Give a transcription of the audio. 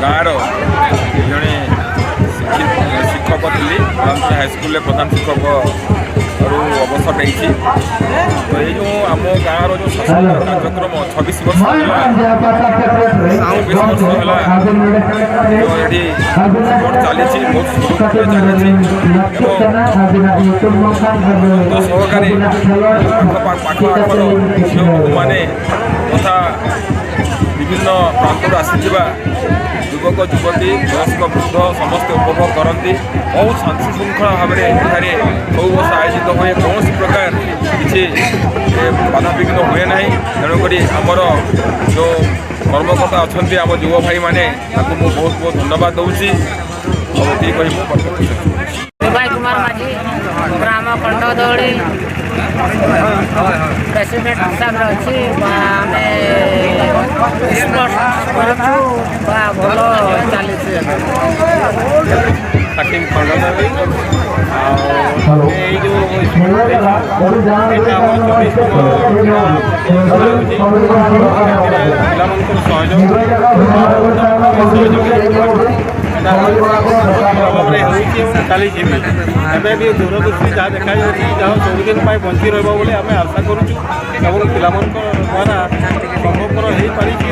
ଗାଁର ଜଣେ ଶିକ୍ଷକ ଥିଲି ହାଇସ୍କୁଲରେ ପ୍ରଧାନ ଶିକ୍ଷକ ଅବସର ନେଇଛି। ତ ଏଇ ଯେଉଁ ଆମ ଗାଁର ଯେଉଁ ଶାସନ କାର୍ଯ୍ୟକ୍ରମ 26 ବର୍ଷ ହେଲା 26 ବର୍ଷ ହେଲା ଏଠି ସ୍ପୋର୍ଟ ଚାଲିଛି, ବହୁତ ସୁରୁଖୁରୁରେ ଚାଲିଛି ଏବଂ ସହକାରେ ପାଖର ଝିଅ ବୋହୂମାନେ ତଥା ବିଭିନ୍ନ ପ୍ରାନ୍ତରୁ ଆସିଥିବା ଯୁବକ ଯୁବତୀ ବୟସ୍କ ବୃଦ୍ଧ ସମସ୍ତେ ଉପଭୋଗ କରନ୍ତି। ବହୁତ ଶାନ୍ତି ଶୃଙ୍ଖଳା ଭାବରେ ଏଠାରେ ସବୁ ବର୍ଷ ଆୟୋଜିତ ହୁଏ। କୌଣସି ପ୍ରକାର କିଛି ବାଧାବିଘ୍ନ ହୁଏ ନାହିଁ। ତେଣୁକରି ଆମର ଯେଉଁ କର୍ମକର୍ତ୍ତା ଅଛନ୍ତି ଆମ ଯୁବ ଭାଇମାନେ ତାଙ୍କୁ ମୁଁ ବହୁତ ବହୁତ ଧନ୍ୟବାଦ ଦେଉଛି। ଆଉ ଏତିକି କହି ମୁଁ ବିଭାଇ କୁମାର ମାଝୀ ଗ୍ରାମ କଣ୍ଟଦଉଳି ପ୍ରେସିଡେଣ୍ଟ ହିସାବରେ ଅଛି। ଆମେ କରୁଛୁ ବା ଭଲ ଚାଲିଛି। ହାକିମ ଖଣ୍ଡଦଉଳି ଆଉ ଏଇ ଯେଉଁ ଏଇଟା ଆମର 24ତମ ପିଲାମାନଙ୍କର ସହଯୋଗ ଭାବରେ ହେଉଛି ଏବଂ ଚାଲିଛି ବି। ଏବେ ବି ଦୂରଦୃଷ୍ଟି ଯାହା ଦେଖାଯାଉଛି ଯାହା ସବୁଦିନ ପାଇଁ ବଞ୍ଚି ରହିବ ବୋଲି ଆମେ ଆଶା କରୁଛୁ ଏବଂ ପିଲାମାନଙ୍କ ଦ୍ୱାରା ସମ୍ଭବପର ହେଇପାରିଛି।